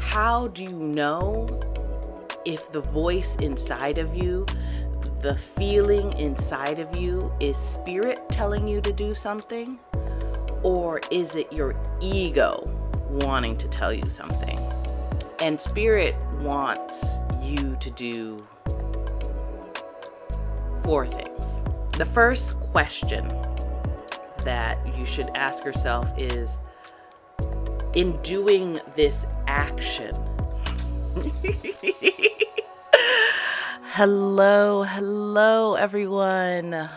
How do you know if the voice inside of you, the feeling inside of you, is spirit telling you to do something? Or is it your ego wanting to tell you something? And spirit wants you to do 4 things. The first question that you should ask yourself is, in doing this action, hello everyone.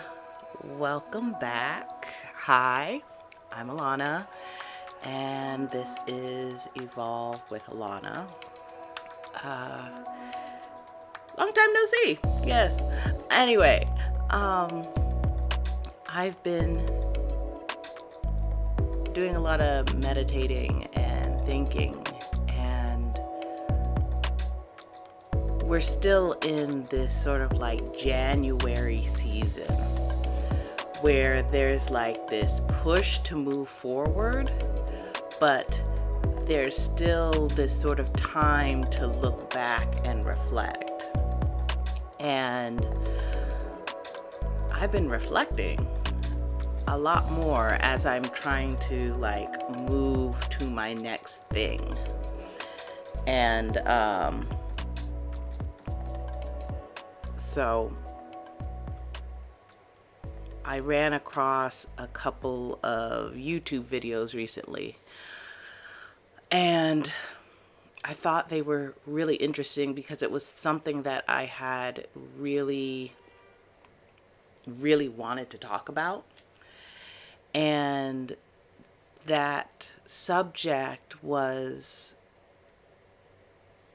Welcome back. Hi, I'm Alana, and this is Evolve with Alana. Long time no see. Yes. Anyway, I've been doing a lot of meditating and thinking, and we're still in this sort of like January season where there's like this push to move forward, but there's still this sort of time to look back and reflect. And I've been reflecting a lot more as I'm trying to like move to my next thing. And so I ran across a couple of YouTube videos recently, and I thought they were really interesting because it was something that I had really wanted to talk about. And that subject was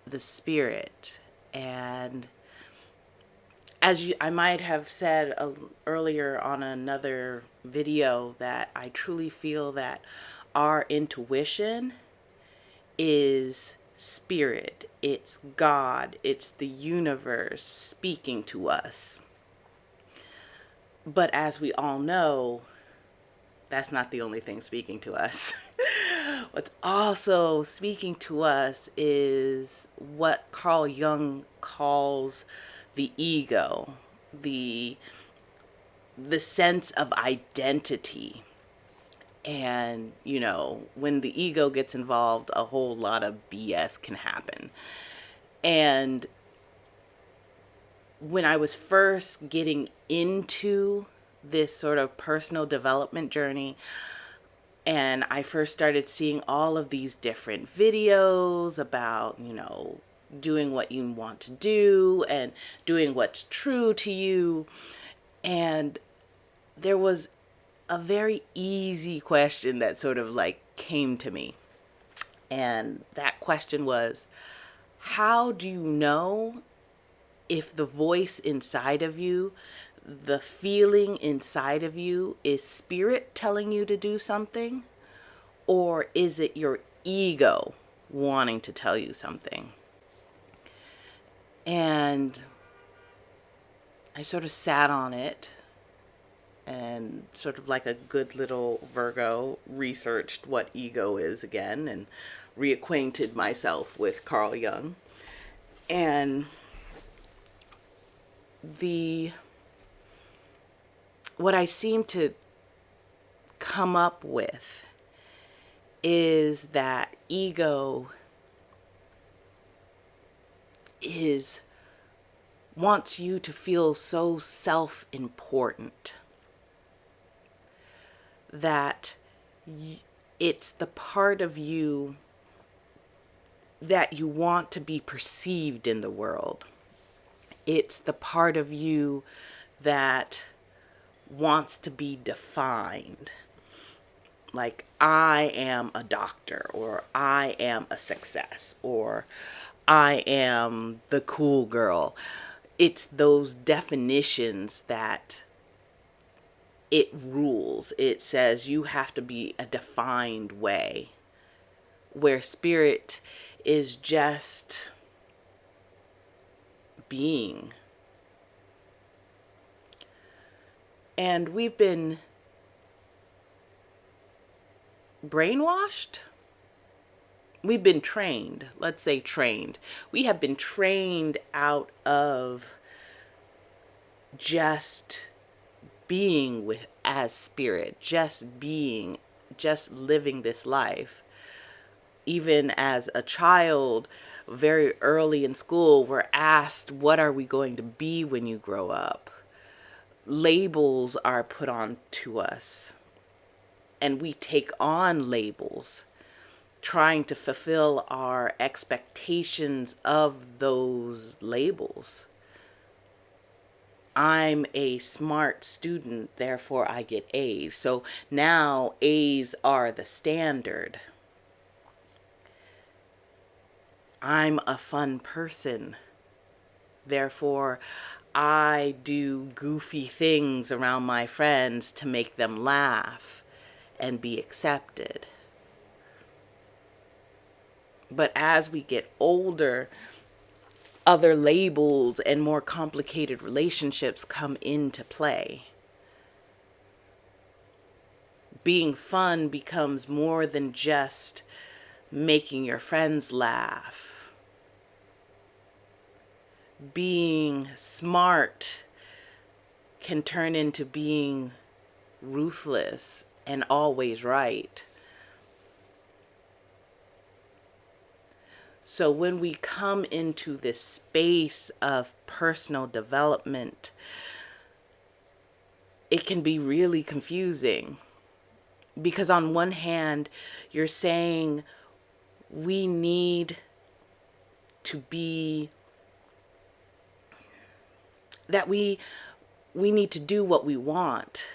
the spirit. And as I might have said earlier on another video, that I truly feel that our intuition is spirit. It's God. It's the universe speaking to us. But as we all know, that's not the only thing speaking to us. What's also speaking to us is what Carl Jung calls the ego, the sense of identity. And, you know, when the ego gets involved, a whole lot of BS can happen. And when I was first getting into this sort of personal development journey, and I first started seeing all of these different videos about, you know, doing what you want to do and doing what's true to you. And there was a very easy question that sort of like came to me. And that question was, how do you know if the voice inside of you, the feeling inside of you, is spirit telling you to do something? Or is it your ego wanting to tell you something? And I sort of sat on it and sort of like a good little Virgo researched what ego is again and reacquainted myself with Carl Jung. And what I seem to come up with is that ego wants you to feel so self-important that it's the part of you that you want to be perceived in the world. It's the part of you that wants to be defined. Like, I am a doctor, or I am a success, or I am the cool girl. It's those definitions that it rules. It says you have to be a defined way, where spirit is just being. And we've been brainwashed we've been trained, let's say trained. We have been trained out of just being with as spirit, just being, just living this life. Even as a child, very early in school, we're asked, what are we going to be when you grow up? Labels are put on to us, and we take on labels, trying to fulfill our expectations of those labels. I'm a smart student, therefore I get A's. So now A's are the standard. I'm a fun person, therefore I do goofy things around my friends to make them laugh and be accepted. But as we get older, other labels and more complicated relationships come into play. Being fun becomes more than just making your friends laugh. Being smart can turn into being ruthless and always right. So when we come into this space of personal development, it can be really confusing. Because on one hand, you're saying we need to be, that we need to do what we want.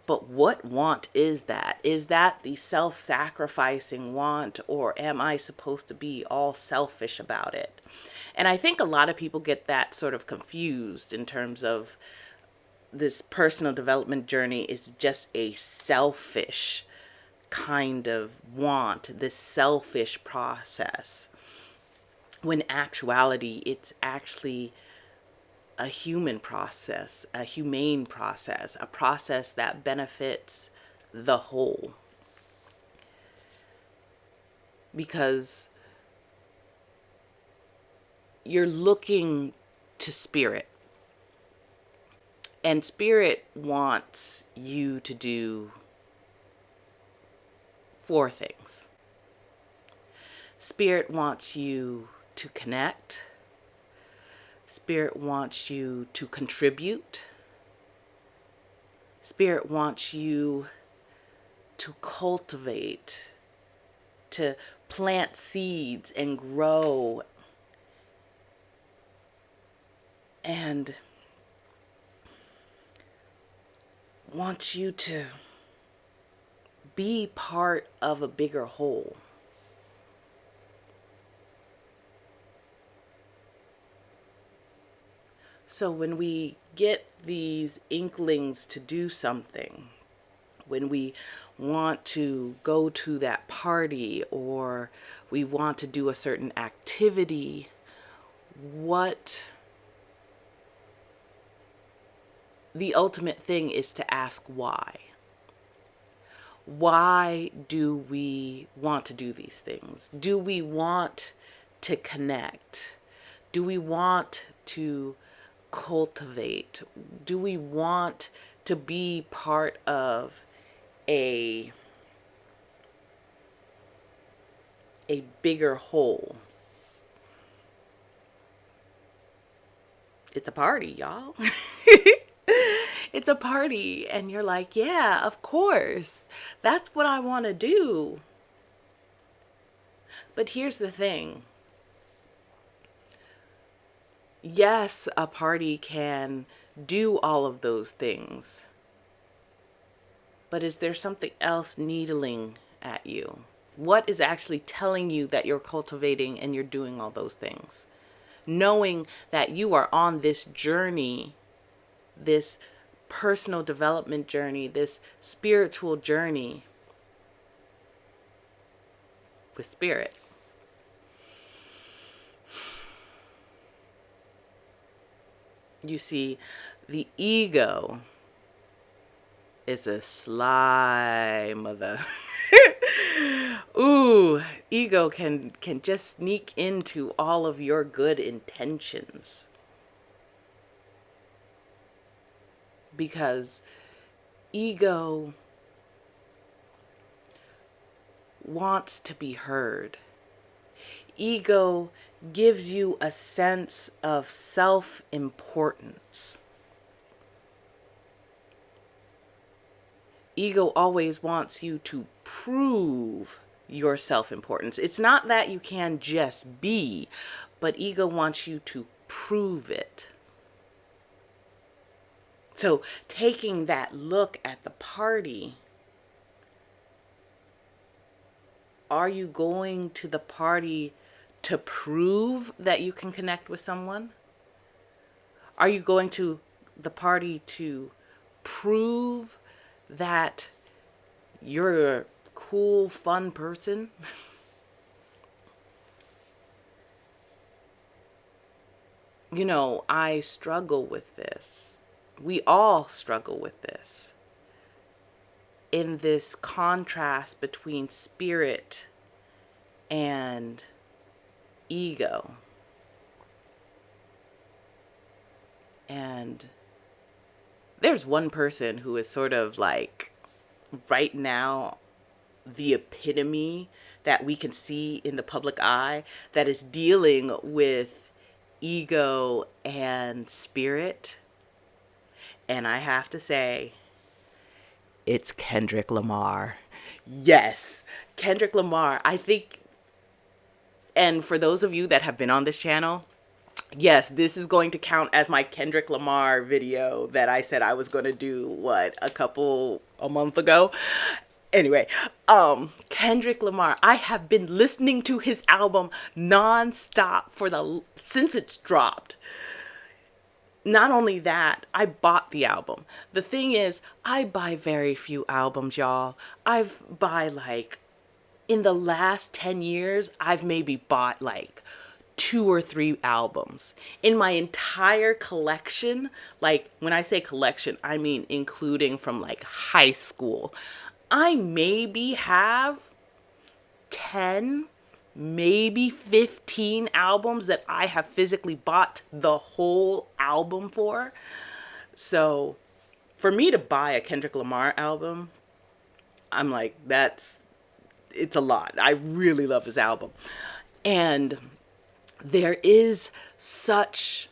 But what want is that? Is that the self-sacrificing want, or am I supposed to be all selfish about it? And I think a lot of people get that sort of confused in terms of this personal development journey is just a selfish kind of want, this selfish process. When in actuality, it's actually a human process, a humane process, a process that benefits the whole. Because you're looking to spirit, and spirit wants you to do 4 things. Spirit wants you to connect. Spirit wants you to contribute. Spirit wants you to cultivate, to plant seeds and grow, and wants you to be part of a bigger whole. So when we get these inklings to do something, when we want to go to that party or we want to do a certain activity, what the ultimate thing is to ask why. Why do we want to do these things? Do we want to connect? Do we want to cultivate? Do we want to be part of a bigger whole? It's a party, y'all. It's a party, and you're like, yeah, of course, that's what I want to do. But here's the thing. Yes, a party can do all of those things. But is there something else needling at you? What is actually telling you that you're cultivating and you're doing all those things? Knowing that you are on this journey, this personal development journey, this spiritual journey with spirit. You see, the ego is a sly mother. Ooh, ego can just sneak into all of your good intentions because ego wants to be heard. Ego gives you a sense of self-importance. Ego always wants you to prove your self-importance. It's not that you can just be, but ego wants you to prove it. So taking that look at the party, are you going to the party to prove that you can connect with someone? Are you going to the party to prove that you're a cool, fun person? You know, I struggle with this. We all struggle with this. In this contrast between spirit and ego. And there's one person who is sort of like right now the epitome that we can see in the public eye that is dealing with ego and spirit. And I have to say, it's Kendrick Lamar. Yes, Kendrick Lamar. I think, and for those of you that have been on this channel, yes, this is going to count as my Kendrick Lamar video that I said I was going to do, a month ago. Anyway, Kendrick Lamar, I have been listening to his album nonstop since it's dropped. Not only that, I bought the album. The thing is, I buy very few albums, y'all. In the last 10 years, I've maybe bought like 2 or 3 albums. In my entire collection, like when I say collection, I mean including from like high school, I maybe have 10, maybe 15 albums that I have physically bought the whole album for. So for me to buy a Kendrick Lamar album, I'm like, it's a lot. I really love his album. And there is such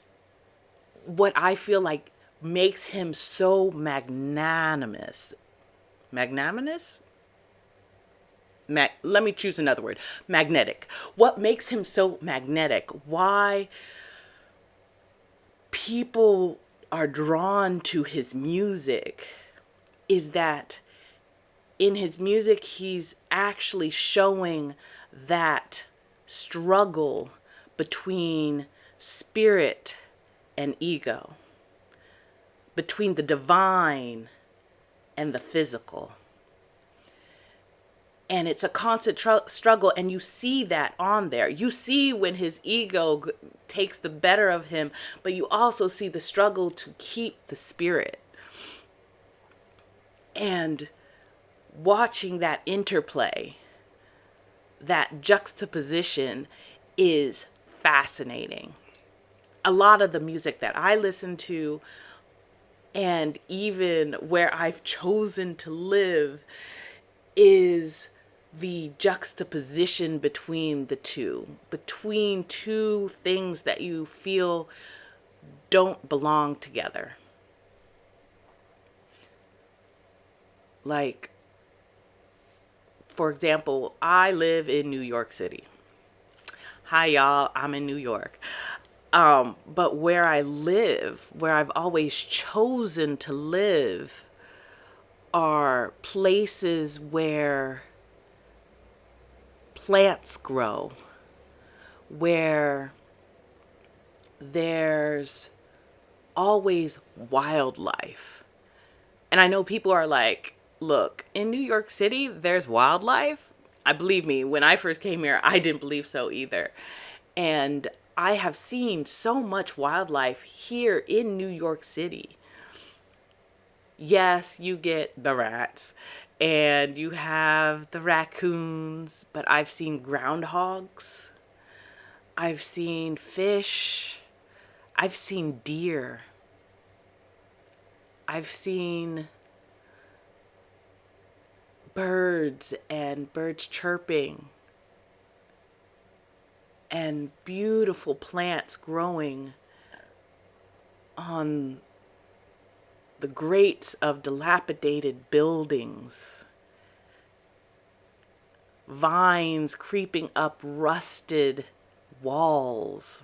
what I feel like makes him so magnanimous. Magnanimous? Let me choose another word. Magnetic. What makes him so magnetic? Why people are drawn to his music is that in his music, he's actually showing that struggle between spirit and ego, between the divine and the physical. And it's a constant struggle, and you see that on there. You see when his ego takes the better of him, but you also see the struggle to keep the spirit. And watching that interplay, that juxtaposition is fascinating. A lot of the music that I listen to, and even where I've chosen to live, is the juxtaposition between the two, between two things that you feel don't belong together. Like, for example, I live in New York City. Hi, y'all, I'm in New York. But where I live, where I've always chosen to live, are places where plants grow, where there's always wildlife. And I know people are like, look, in New York City, there's wildlife. Believe me, when I first came here, I didn't believe so either. And I have seen so much wildlife here in New York City. Yes, you get the rats and you have the raccoons, but I've seen groundhogs, I've seen fish, I've seen deer, I've seen birds and birds chirping and beautiful plants growing on the grates of dilapidated buildings, vines creeping up rusted walls,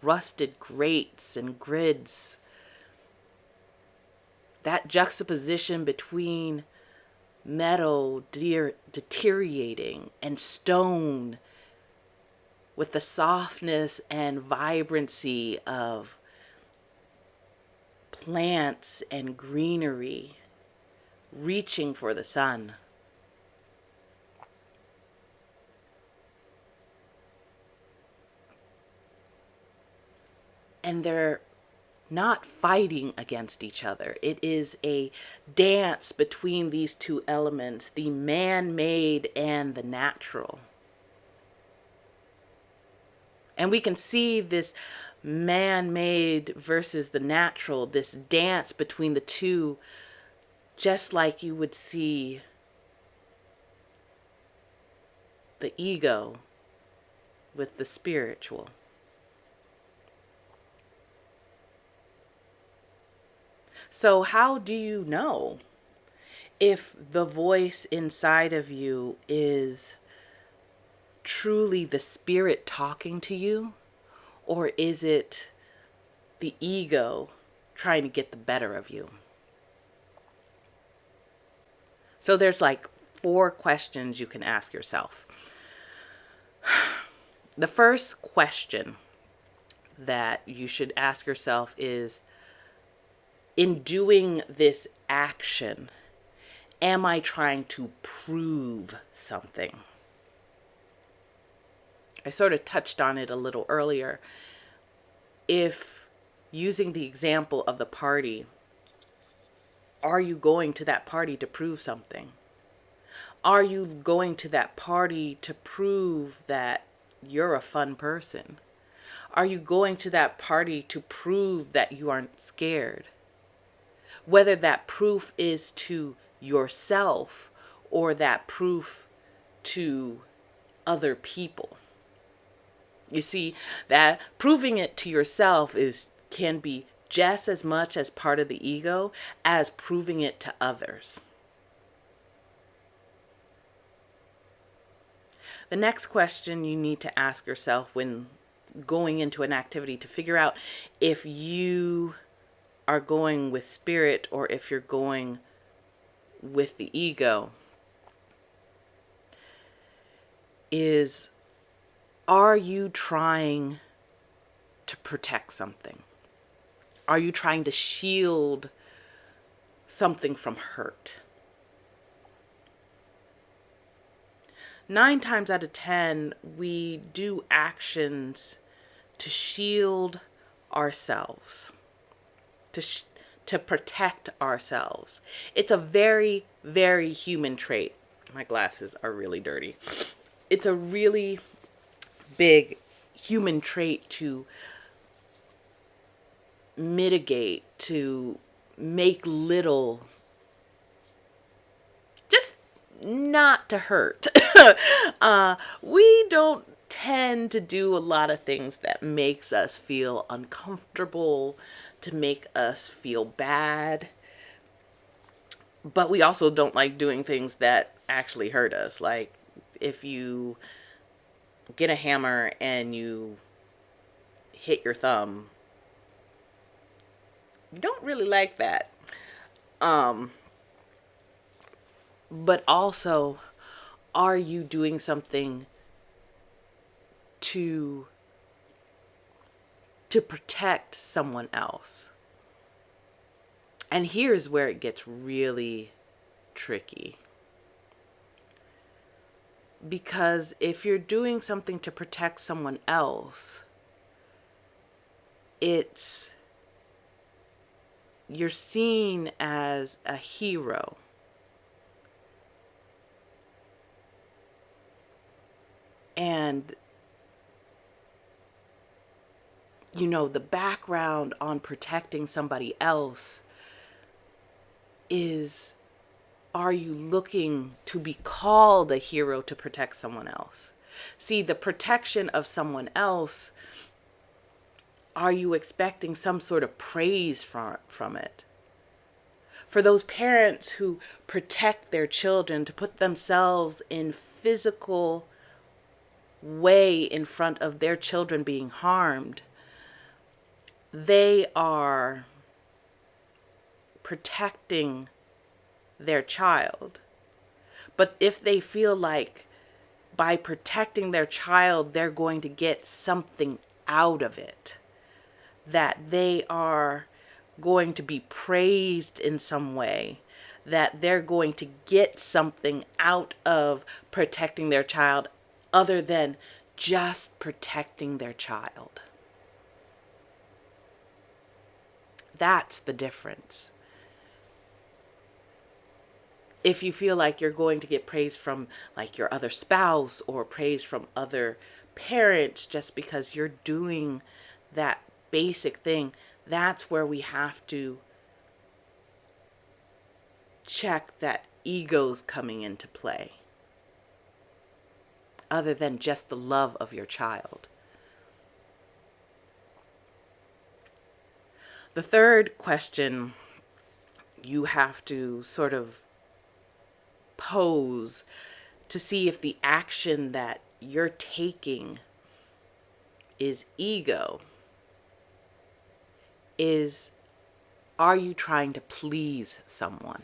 rusted grates and grids. That juxtaposition between metal deteriorating and stone with the softness and vibrancy of plants and greenery reaching for the sun. And they're not fighting against each other. It is a dance between these two elements, the man-made and the natural. And we can see this man-made versus the natural, this dance between the two, just like you would see the ego with the spiritual. So how do you know if the voice inside of you is truly the spirit talking to you, or is it the ego trying to get the better of you? So there's like 4 questions you can ask yourself. The first question that you should ask yourself is, in doing this action, am I trying to prove something? I sort of touched on it a little earlier. If, using the example of the party, are you going to that party to prove something? Are you going to that party to prove that you're a fun person? Are you going to that party to prove that you aren't scared? Whether that proof is to yourself or that proof to other people. You see, that proving it to yourself can be just as much as part of the ego as proving it to others. The next question you need to ask yourself when going into an activity to figure out if you are going with spirit or if you're going with the ego is, are you trying to protect something? Are you trying to shield something from hurt? 9 times out of 10, we do actions to shield ourselves, to protect ourselves. It's a very, very human trait. My glasses are really dirty. It's a really big human trait to mitigate, to make little, just not to hurt. We don't tend to do a lot of things that makes us feel uncomfortable, to make us feel bad. But we also don't like doing things that actually hurt us. Like if you get a hammer and you hit your thumb, you don't really like that. But also, are you doing something to protect someone else? And here's where it gets really tricky. Because if you're doing something to protect someone else, you're seen as a hero. And, the background on protecting somebody else is, are you looking to be called a hero to protect someone else? See, the protection of someone else, are you expecting some sort of praise from it? For those parents who protect their children, to put themselves in physical way in front of their children being harmed, they are protecting their child. But if they feel like by protecting their child, they're going to get something out of it, that they are going to be praised in some way, that they're going to get something out of protecting their child other than just protecting their child. That's the difference. If you feel like you're going to get praise from like your other spouse or praise from other parents just because you're doing that basic thing, that's where we have to check that ego's coming into play, other than just the love of your child. The third question you have to sort of pose to see if the action that you're taking is ego is, are you trying to please someone?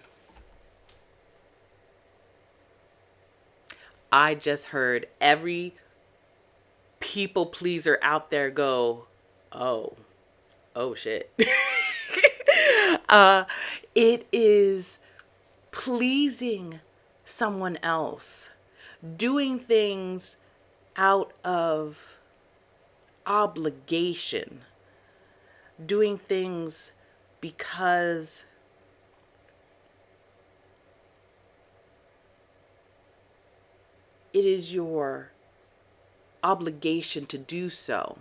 I just heard every people pleaser out there go, oh shit. It is pleasing someone else, doing things out of obligation, doing things because it is your obligation to do so.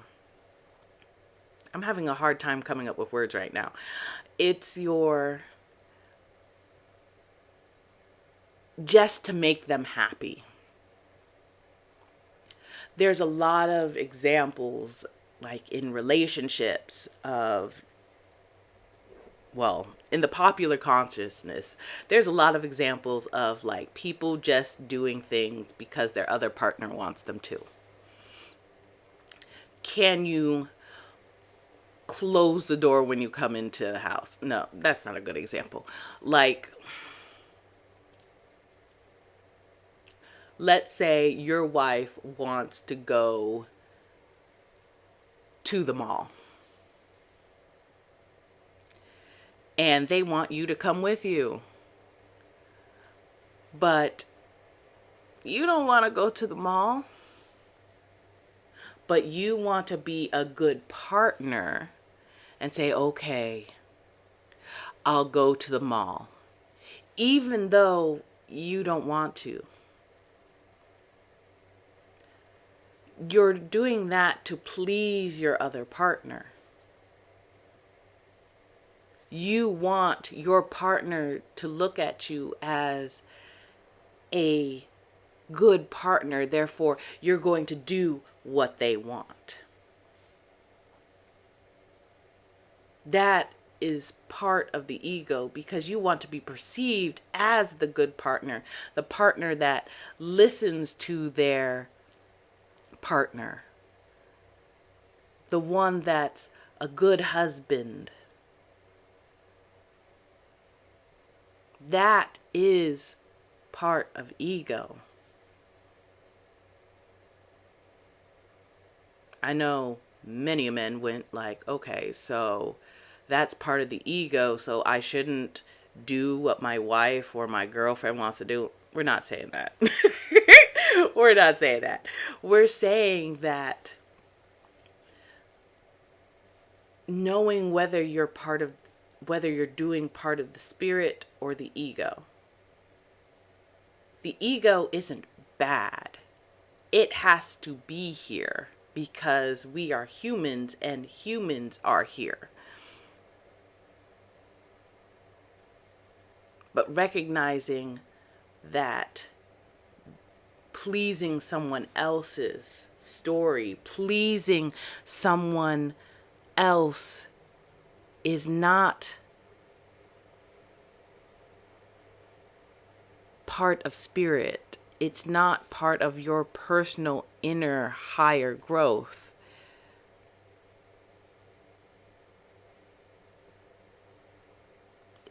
I'm having a hard time coming up with words right now. It's your, just to make them happy. There's a lot of examples, like in relationships of, well, in the popular consciousness, there's a lot of examples of like people just doing things because their other partner wants them to. Can you close the door when you come into the house? No, that's not a good example. Like, let's say your wife wants to go to the mall and they want you to come with you, but you don't want to go to the mall, but you want to be a good partner and say, okay, I'll go to the mall, even though you don't want to. You're doing that to please your other partner. You want your partner to look at you as a good partner, therefore you're going to do what they want. That is part of the ego, because you want to be perceived as the good partner, the partner that listens to their partner, the one that's a good husband. That is part of ego. I know many men went like, okay, so that's part of the ego, so I shouldn't do what my wife or my girlfriend wants to do. We're not saying that. We're not saying that. We're saying that knowing whether you're doing part of the spirit or the ego. The ego isn't bad. it has to be here because we are humans and humans are here. But recognizing that pleasing someone else's story, pleasing someone else is not part of spirit. It's not part of your personal inner higher growth.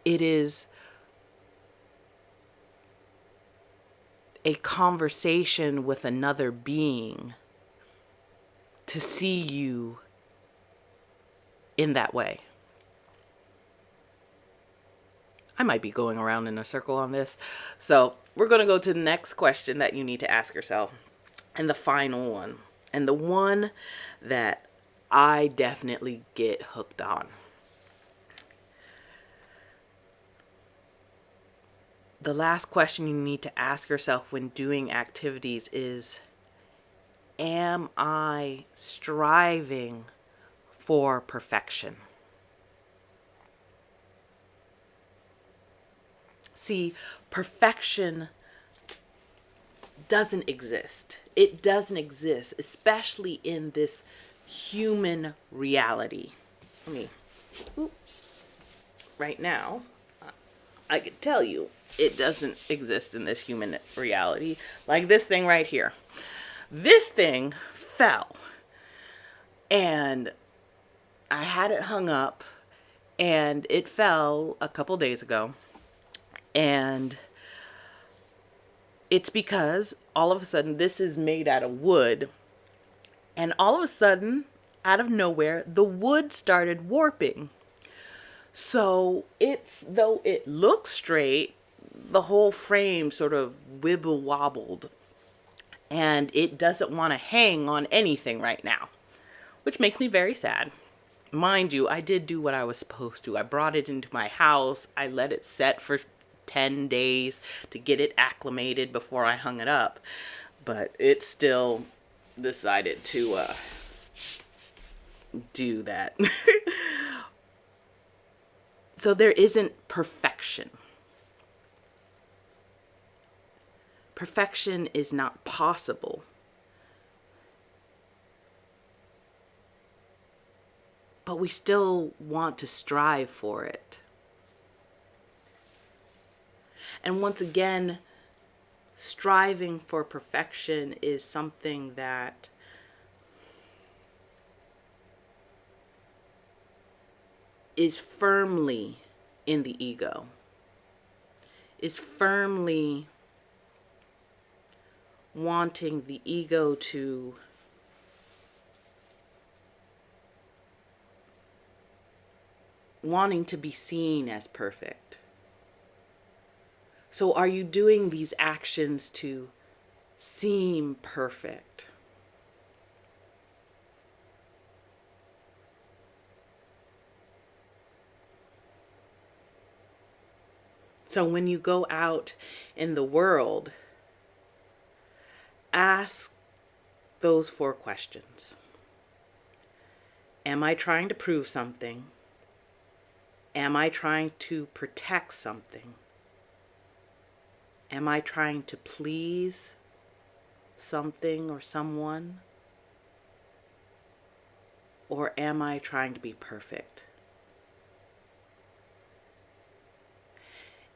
It is a conversation with another being to see you in that way. I might be going around in a circle on this. So we're going to go to the next question that you need to ask yourself. And the final one. And the one that I definitely get hooked on. The last question you need to ask yourself when doing activities is, am I striving for perfection? See, perfection doesn't exist. It doesn't exist, especially in this human reality. Right now, I could tell you it doesn't exist in this human reality. Like this thing right here. This thing fell. And I had it hung up, and it fell a couple days ago. And it's because all of a sudden this is made out of wood. And all of a sudden, out of nowhere, the wood started warping. So though it looks straight, the whole frame sort of wibble wobbled. And it doesn't want to hang on anything right now, which makes me very sad. Mind you, I did do what I was supposed to. I brought it into my house. I let it set for 10 days to get it acclimated before I hung it up. But it still decided to do that. So there isn't perfection. Perfection is not possible. But we still want to strive for it. And once again, striving for perfection is something that is firmly in the ego, is firmly wanting the ego to wanting to be seen as perfect. So are you doing these actions to seem perfect? So when you go out in the world, ask those 4 questions. Am I trying to prove something? Am I trying to protect something? Am I trying to please something or someone? Or am I trying to be perfect?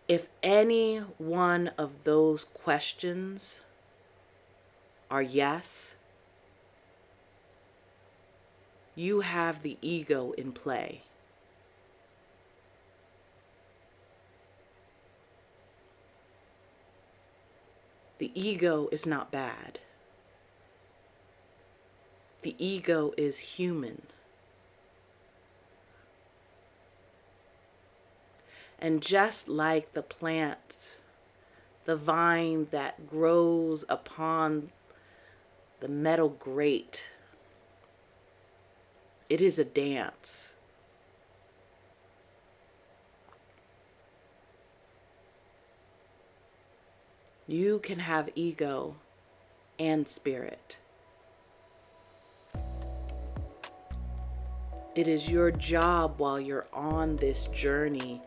If any one of those questions are yes, you have the ego in play. The ego is not bad. The ego is human. And just like the plants, the vine that grows upon the metal grate, it is a dance. You can have ego and spirit. It is your job while you're on this journey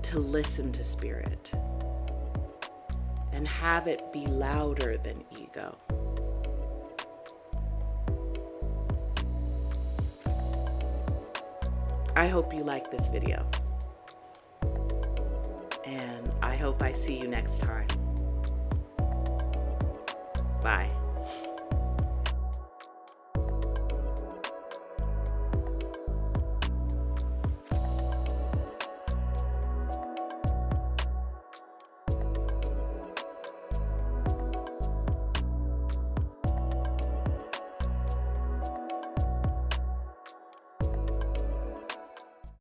to listen to spirit and have it be louder than ego. I hope you like this video, and I hope I see you next time. Bye.